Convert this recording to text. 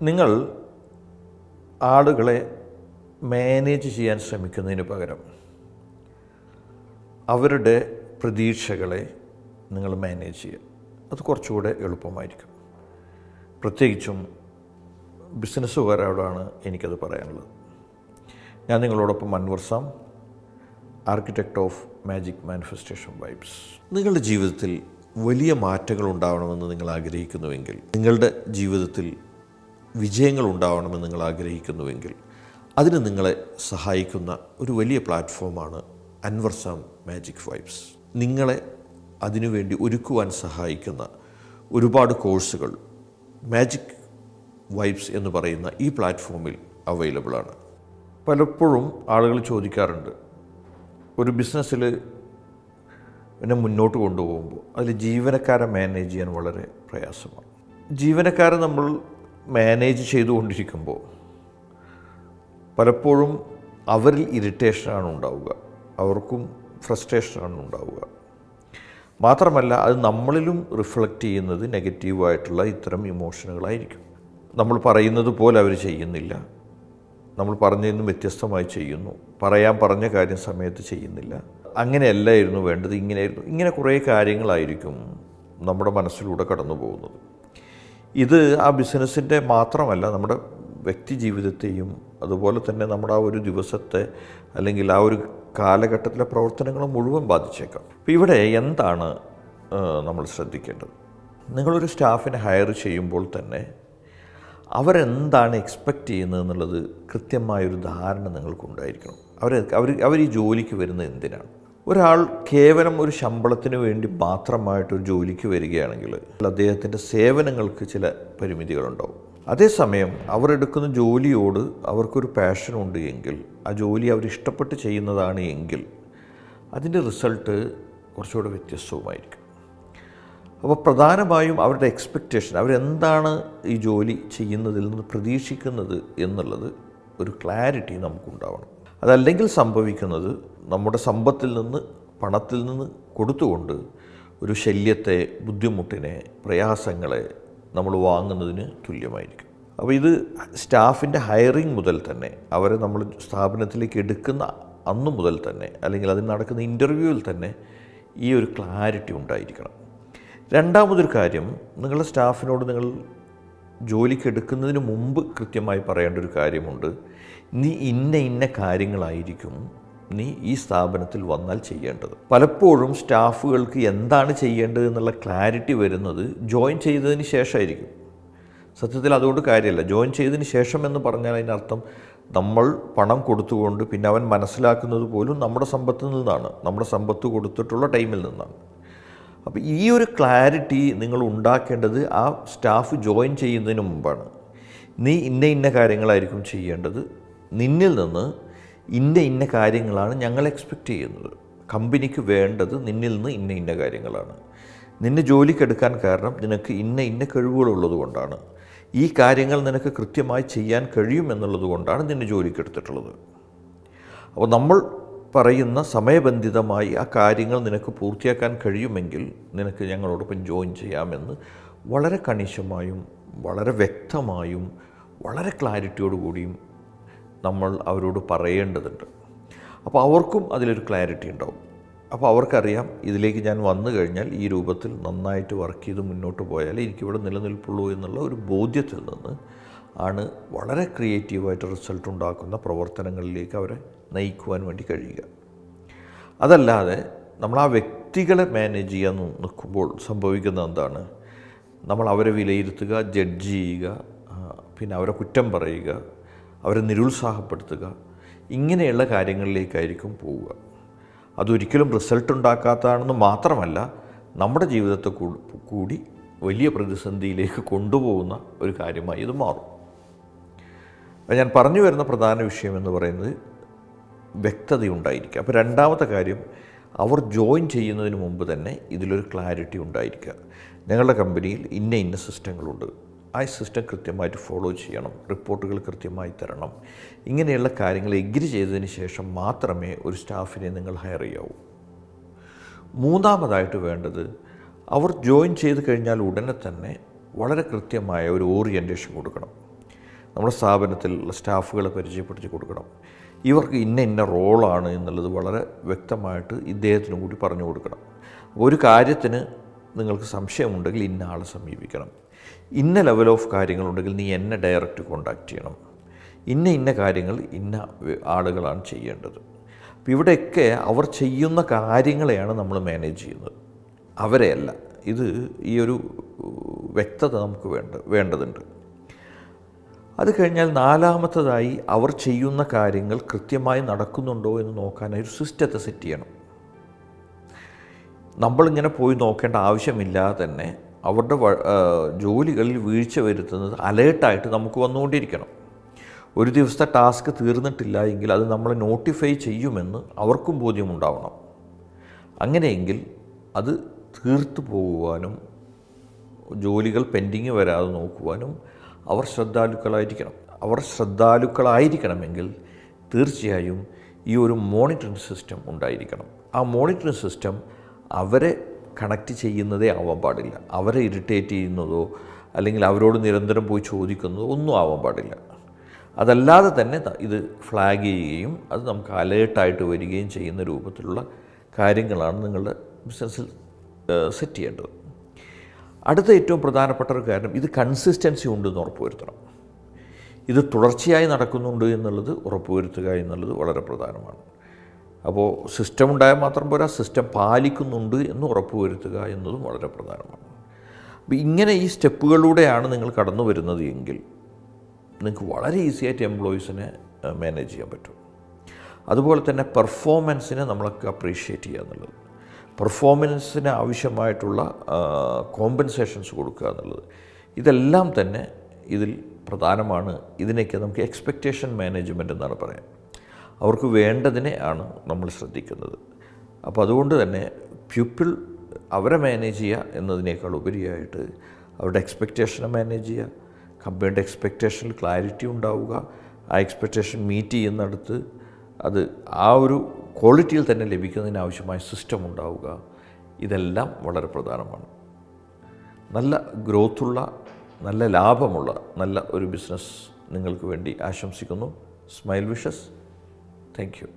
നിങ്ങൾ ആളുകളെ മാനേജ് ചെയ്യാൻ ശ്രമിക്കുന്നതിന് പകരം അവരുടെ പ്രതീക്ഷകളെ നിങ്ങൾ മാനേജ് ചെയ്യുക. അത് കുറച്ചുകൂടെ എളുപ്പമായിരിക്കും. പ്രത്യേകിച്ചും ബിസിനസ്സുകാരോടാണ് എനിക്കത് പറയാനുള്ളത്. ഞാൻ നിങ്ങളോടൊപ്പം Anwar Sam, architect of magic manifestation vibes. നിങ്ങളുടെ ജീവിതത്തിൽ വലിയ മാറ്റങ്ങൾ ഉണ്ടാവണമെന്ന് നിങ്ങൾ ആഗ്രഹിക്കുന്നുവെങ്കിൽ, നിങ്ങളുടെ ജീവിതത്തിൽ വിജയങ്ങൾ ഉണ്ടാവണമെന്ന് നിങ്ങൾ ആഗ്രഹിക്കുന്നുവെങ്കിൽ, അതിന് നിങ്ങളെ സഹായിക്കുന്ന ഒരു വലിയ പ്ലാറ്റ്ഫോമാണ് അൻവർ സാം മാജിക് വൈബ്സ്. നിങ്ങളെ അതിനുവേണ്ടി ഒരുക്കുവാൻ സഹായിക്കുന്ന ഒരുപാട് കോഴ്സുകൾ മാജിക് വൈബ്സ് എന്ന് പറയുന്ന ഈ പ്ലാറ്റ്ഫോമിൽ അവൈലബിളാണ്. പലപ്പോഴും ആളുകൾ ചോദിക്കാറുണ്ട്, ഒരു ബിസിനസ്സിൽ പിന്നെ മുന്നോട്ട് കൊണ്ടുപോകുമ്പോൾ അതിൽ ജീവനക്കാരെ മാനേജ് ചെയ്യാൻ വളരെ പ്രയാസമാണ്. ജീവനക്കാരെ നമ്മൾ മാനേജ് ചെയ്തുകൊണ്ടിരിക്കുമ്പോൾ പലപ്പോഴും അവരിൽ ഇറിറ്റേഷനാണ് ഉണ്ടാവുക, അവർക്കും ഫ്രസ്ട്രേഷനാണ് ഉണ്ടാവുക. മാത്രമല്ല അത് നമ്മളിലും റിഫ്ലക്റ്റ് ചെയ്യുന്നത് നെഗറ്റീവായിട്ടുള്ള ഇത്തരം ഇമോഷനുകളായിരിക്കും. നമ്മൾ പറയുന്നത് പോലെ അവർ ചെയ്യുന്നില്ല, നമ്മൾ പറഞ്ഞതിൽ നിന്നും വ്യത്യസ്തമായി ചെയ്യുന്നു, പറഞ്ഞ കാര്യം സമയത്ത് ചെയ്യുന്നില്ല, അങ്ങനെയല്ലായിരുന്നു വേണ്ടത്, ഇങ്ങനെ കുറേ കാര്യങ്ങളായിരിക്കും നമ്മുടെ മനസ്സിലൂടെ കടന്നു പോകുന്നത്. ഇത് ആ ബിസിനസ്സിൻ്റെ മാത്രമല്ല, നമ്മുടെ വ്യക്തി ജീവിതത്തെയും അതുപോലെ തന്നെ നമ്മുടെ ആ ഒരു ദിവസത്തെ അല്ലെങ്കിൽ ആ ഒരു കാലഘട്ടത്തിലെ പ്രവർത്തനങ്ങളും മുഴുവൻ ബാധിച്ചേക്കാം. അപ്പോൾ ഇവിടെ എന്താണ് നമ്മൾ ശ്രദ്ധിക്കേണ്ടത്? നിങ്ങളൊരു സ്റ്റാഫിനെ ഹയർ ചെയ്യുമ്പോൾ തന്നെ അവരെന്താണ് എക്സ്പെക്റ്റ് ചെയ്യുന്നത് എന്നുള്ളത് കൃത്യമായൊരു ധാരണ നിങ്ങൾക്കുണ്ടായിരിക്കണം. അവർ ഈ ജോലിക്ക് വരുന്നത് എന്തിനാണ്? ഒരാൾ കേവലം ഒരു ശമ്പളത്തിന് വേണ്ടി മാത്രമായിട്ടൊരു ജോലിക്ക് വരികയാണെങ്കിൽ അദ്ദേഹത്തിൻ്റെ സേവനങ്ങൾക്ക് ചില പരിമിതികളുണ്ടാവും. അതേസമയം അവരെടുക്കുന്ന ജോലിയോട് അവർക്കൊരു പാഷനുണ്ട് എങ്കിൽ, ആ ജോലി അവരിഷ്ടപ്പെട്ട് ചെയ്യുന്നതാണ് എങ്കിൽ അതിൻ്റെ റിസൾട്ട് കുറച്ചുകൂടെ വ്യത്യസ്തവുമായിരിക്കും. അപ്പോൾ പ്രധാനമായും അവരുടെ എക്സ്പെക്റ്റേഷൻ, അവരെന്താണ് ഈ ജോലി ചെയ്യുന്നതിൽ നിന്ന് പ്രതീക്ഷിക്കുന്നത് എന്നുള്ളത് ഒരു ക്ലാരിറ്റി നമുക്കുണ്ടാവണം. അതല്ലെങ്കിൽ സംഭവിക്കുന്നത് നമ്മുടെ സമ്പത്തിൽ നിന്ന്, പണത്തിൽ നിന്ന് കൊടുത്തുകൊണ്ട് ഒരു ശല്യത്തെ, ബുദ്ധിമുട്ടിനെ, പ്രയാസങ്ങളെ നമ്മൾ വാങ്ങുന്നതിന് തുല്യമായിരിക്കും. അപ്പോൾ ഇത് സ്റ്റാഫിൻ്റെ ഹയറിങ് മുതൽ തന്നെ, അവരെ നമ്മൾ സ്ഥാപനത്തിലേക്ക് എടുക്കുന്ന അന്നു മുതൽ തന്നെ, അല്ലെങ്കിൽ അതിന് നടക്കുന്ന ഇൻ്റർവ്യൂവിൽ തന്നെ ഈ ഒരു ക്ലാരിറ്റി ഉണ്ടായിരിക്കണം. രണ്ടാമതൊരു കാര്യം, നിങ്ങളുടെ സ്റ്റാഫിനോട് നിങ്ങൾ ജോലിക്ക് എടുക്കുന്നതിന് മുമ്പ് കൃത്യമായി പറയേണ്ട ഒരു കാര്യമുണ്ട്. നീ ഇന്ന കാര്യങ്ങളായിരിക്കും നീ ഈ സ്ഥാപനത്തിൽ വന്നാൽ ചെയ്യേണ്ടത്. പലപ്പോഴും സ്റ്റാഫുകൾക്ക് എന്താണ് ചെയ്യേണ്ടത് എന്നുള്ള ക്ലാരിറ്റി വരുന്നത് ജോയിൻ ചെയ്തതിന് ശേഷമായിരിക്കും. സത്യത്തിൽ അതുകൊണ്ട് കാര്യമല്ല. ജോയിൻ ചെയ്തതിന് ശേഷം എന്ന് പറഞ്ഞാൽ അതിനർത്ഥം നമ്മൾ പണം കൊടുത്തുകൊണ്ട് പിന്നെ അവൻ മനസ്സിലാക്കുന്നത് പോലും നമ്മുടെ സമ്പത്തിൽ നിന്നാണ്, നമ്മുടെ സമ്പത്ത് കൊടുത്തിട്ടുള്ള ടൈമിൽ നിന്നാണ്. അപ്പോൾ ഈ ഒരു ക്ലാരിറ്റി നിങ്ങൾ ഉണ്ടാക്കേണ്ടത് ആ സ്റ്റാഫ് ജോയിൻ ചെയ്യുന്നതിന് മുമ്പാണ്. നീ ഇന്ന കാര്യങ്ങളായിരിക്കും ചെയ്യേണ്ടത്, നിന്നിൽ നിന്ന് ഇന്ന കാര്യങ്ങളാണ് ഞങ്ങൾ എക്സ്പെക്റ്റ് ചെയ്യുന്നത്, കമ്പനിക്ക് വേണ്ടത് നിന്നിൽ നിന്ന് ഇന്ന കാര്യങ്ങളാണ്, നിന്നെ ജോലിക്കെടുക്കാൻ കാരണം നിനക്ക് ഇന്ന കഴിവുകളുള്ളത് കൊണ്ടാണ്, ഈ കാര്യങ്ങൾ നിനക്ക് കൃത്യമായി ചെയ്യാൻ കഴിയുമെന്നുള്ളത് കൊണ്ടാണ് നിന്നെ ജോലിക്കെടുത്തിട്ടുള്ളത്. അപ്പോൾ നമ്മൾ പറയുന്ന സമയബന്ധിതമായി ആ കാര്യങ്ങൾ നിനക്ക് പൂർത്തിയാക്കാൻ കഴിയുമെങ്കിൽ നിനക്ക് ഞങ്ങളോടൊപ്പം ജോയിൻ ചെയ്യാമെന്ന് വളരെ കണിശമായും വളരെ വ്യക്തമായും വളരെ ക്ലാരിറ്റിയോടുകൂടിയും നമ്മൾ അവരോട് പറയേണ്ടതുണ്ട്. അപ്പോൾ അവർക്കും അതിലൊരു ക്ലാരിറ്റി ഉണ്ടാവും. അപ്പോൾ അവർക്കറിയാം, ഇതിലേക്ക് ഞാൻ വന്നു കഴിഞ്ഞാൽ ഈ രൂപത്തിൽ നന്നായിട്ട് വർക്ക് ചെയ്ത് മുന്നോട്ട് പോയാലേ എനിക്കിവിടെ നിലനിൽപ്പുള്ളൂ എന്നുള്ള ഒരു ബോധ്യത്തിൽ നിന്ന് ആണ് വളരെ ക്രിയേറ്റീവായിട്ട് റിസൾട്ട് ഉണ്ടാക്കുന്ന പ്രവർത്തനങ്ങളിലേക്ക് അവരെ നയിക്കുവാൻ വേണ്ടി കഴിയുക. അതല്ലാതെ നമ്മൾ ആ വ്യക്തികളെ മാനേജ് ചെയ്യാൻ നിൽക്കുമ്പോൾ സംഭവിക്കുന്ന എന്താണ്? നമ്മൾ അവരെ വിലയിരുത്തുക, ജഡ്ജ് ചെയ്യുക, പിന്നെ അവരെ കുറ്റം പറയുക, അവരെ നിരുത്സാഹപ്പെടുത്തുക, ഇങ്ങനെയുള്ള കാര്യങ്ങളിലേക്കായിരിക്കും പോവുക. അതൊരിക്കലും റിസൾട്ട് ഉണ്ടാക്കാത്തതാണെന്ന് മാത്രമല്ല, നമ്മുടെ ജീവിതത്തെ കൂടി വലിയ പ്രതിസന്ധിയിലേക്ക് കൊണ്ടുപോകുന്ന ഒരു കാര്യമായി ഇത് മാറും. ഞാൻ പറഞ്ഞു വരുന്ന പ്രധാന വിഷയം എന്ന് പറയുന്നത് വ്യക്തതയുണ്ടായിരിക്കുക. അപ്പോൾ രണ്ടാമത്തെ കാര്യം, അവർ ജോയിൻ ചെയ്യുന്നതിന് മുമ്പ് തന്നെ ഇതിലൊരു ക്ലാരിറ്റി ഉണ്ടായിരിക്കുക. ഞങ്ങളുടെ കമ്പനിയിൽ ഇന്ന സിസ്റ്റങ്ങളുണ്ട്, ആ സിസ്റ്റം കൃത്യമായിട്ട് ഫോളോ ചെയ്യണം, റിപ്പോർട്ടുകൾ കൃത്യമായി തരണം, ഇങ്ങനെയുള്ള കാര്യങ്ങൾ എഗ്രി ചെയ്തതിന് ശേഷം മാത്രമേ ഒരു സ്റ്റാഫിനെ നിങ്ങൾ ഹയർ ചെയ്യാവൂ. മൂന്നാമതായിട്ട് വേണ്ടത്, അവർ ജോയിൻ ചെയ്ത് കഴിഞ്ഞാൽ ഉടനെ തന്നെ വളരെ കൃത്യമായ ഒരു ഓറിയൻറ്റേഷൻ കൊടുക്കണം. നമ്മുടെ സ്ഥാപനത്തിലുള്ള സ്റ്റാഫുകളെ പരിചയപ്പെടുത്തി കൊടുക്കണം. ഇവർക്ക് ഇന്ന റോളാണ് എന്നുള്ളത് വളരെ വ്യക്തമായിട്ട് ഇദ്ദേഹത്തിനും കൂടി പറഞ്ഞു കൊടുക്കണം. ഒരു കാര്യത്തിന് നിങ്ങൾക്ക് സംശയമുണ്ടെങ്കിൽ ഇന്ന ആളെ സമീപിക്കണം, ഇന്ന ലെവൽ ഓഫ് കാര്യങ്ങളുണ്ടെങ്കിൽ നീ എന്നെ ഡയറക്റ്റ് കോണ്ടാക്ട് ചെയ്യണം, ഇന്ന കാര്യങ്ങൾ ഇന്ന ആളുകളാണ് ചെയ്യേണ്ടത്. അപ്പോൾ ഇവിടെയൊക്കെ അവർ ചെയ്യുന്ന കാര്യങ്ങളെയാണ് നമ്മൾ മാനേജ് ചെയ്യുന്നത്, അവരെയല്ല. ഇത് ഈ ഒരു വ്യക്തത നമുക്ക് വേണ്ടതുണ്ട്. അത് കഴിഞ്ഞാൽ നാലാമത്തതായി അവർ ചെയ്യുന്ന കാര്യങ്ങൾ കൃത്യമായി നടക്കുന്നുണ്ടോ എന്ന് നോക്കാനായി ഒരു സിസ്റ്റത്തെ സെറ്റ് ചെയ്യണം. നമ്മളിങ്ങനെ പോയി നോക്കേണ്ട ആവശ്യമില്ലാതെ തന്നെ അവരുടെ ജോലികളിൽ വീഴ്ച വരുത്തുന്നത് അലേർട്ടായിട്ട് നമുക്ക് വന്നുകൊണ്ടിരിക്കണം. ഒരു ദിവസത്തെ ടാസ്ക് തീർന്നിട്ടില്ല എങ്കിൽ അത് നമ്മളെ നോട്ടിഫൈ ചെയ്യുമെന്ന് അവർക്കും ബോധ്യമുണ്ടാവണം. അങ്ങനെയെങ്കിൽ അത് തീർത്തു പോകുവാനും ജോലികൾ പെൻഡിങ് വരാതെ നോക്കുവാനും അവർ ശ്രദ്ധാലുക്കളായിരിക്കണമെങ്കിൽ തീർച്ചയായും ഈ ഒരു മോണിറ്ററിംഗ് സിസ്റ്റം ഉണ്ടായിരിക്കണം. ആ മോണിറ്ററിംഗ് സിസ്റ്റം അവരെ കണക്റ്റ് ചെയ്യുന്നതേ ആവാൻ പാടില്ല. അവരെ ഇറിറ്റേറ്റ് ചെയ്യുന്നതോ അല്ലെങ്കിൽ അവരോട് നിരന്തരം പോയി ചോദിക്കുന്നതോ ഒന്നും ആവാൻ പാടില്ല. അതല്ലാതെ തന്നെ ഇത് ഫ്ലാഗ് ചെയ്യുകയും അത് നമുക്ക് അലേർട്ടായിട്ട് വരികയും ചെയ്യുന്ന രൂപത്തിലുള്ള കാര്യങ്ങളാണ് നിങ്ങളുടെ ബിസിനസ്സിൽ സെറ്റ് ചെയ്യേണ്ടത്. അടുത്ത ഏറ്റവും പ്രധാനപ്പെട്ട ഒരു കാര്യം, ഇത് കൺസിസ്റ്റൻസി ഉണ്ടെന്ന് ഉറപ്പുവരുത്തണം. ഇത് തുടർച്ചയായി നടക്കുന്നുണ്ട് എന്നുള്ളത് ഉറപ്പുവരുത്തുക എന്നുള്ളത് വളരെ പ്രധാനമാണ്. അപ്പോൾ സിസ്റ്റം ഉണ്ടായാൽ മാത്രം പോരാ, സിസ്റ്റം പാലിക്കുന്നുണ്ട് എന്ന് ഉറപ്പുവരുത്തുക എന്നതും വളരെ പ്രധാനമാണ്. അപ്പോൾ ഇങ്ങനെ ഈ സ്റ്റെപ്പുകളിലൂടെയാണ് നിങ്ങൾ കടന്നു വരുന്നത് എങ്കിൽ നിങ്ങൾക്ക് വളരെ ഈസിയായിട്ട് എംപ്ലോയീസിനെ മാനേജ് ചെയ്യാൻ പറ്റും. അതുപോലെ തന്നെ പെർഫോമൻസിനെ നമ്മളൊക്കെ അപ്രീഷിയേറ്റ് ചെയ്യുക എന്നുള്ളത്, പെർഫോമൻസിന് ആവശ്യമായിട്ടുള്ള കോമ്പൻസേഷൻസ് കൊടുക്കുക എന്നുള്ളത്, ഇതെല്ലാം തന്നെ ഇതിൽ പ്രധാനമാണ്. ഇതിനൊക്കെ നമുക്ക് എക്സ്പെക്റ്റേഷൻ മാനേജ്മെൻറ്റ് എന്നാണ് പറയാം. അവർക്ക് വേണ്ടതിനെ ആണ് നമ്മൾ ശ്രദ്ധിക്കുന്നത്. അപ്പോൾ അതുകൊണ്ട് തന്നെ പീപ്പിൾ അവരെ മാനേജ് ചെയ്യുക എന്നതിനേക്കാൾ ഉപരിയായിട്ട് അവരുടെ എക്സ്പെക്റ്റേഷനെ മാനേജ് ചെയ്യുക, കമ്പനിയുടെ എക്സ്പെക്റ്റേഷനിൽ ക്ലാരിറ്റി ഉണ്ടാവുക, ആ എക്സ്പെക്റ്റേഷൻ മീറ്റ് ചെയ്യുന്നിടത്ത് അത് ആ ഒരു ക്വാളിറ്റിയിൽ തന്നെ ലഭിക്കുന്നതിന് ആവശ്യമായ സിസ്റ്റം ഉണ്ടാവുക, ഇതെല്ലാം വളരെ പ്രധാനമാണ്. നല്ല ഗ്രോത്തുള്ള, നല്ല ലാഭമുള്ള നല്ല ഒരു ബിസിനസ് നിങ്ങൾക്ക് വേണ്ടി ആശംസിക്കുന്നു. Smile wishes. Thank you.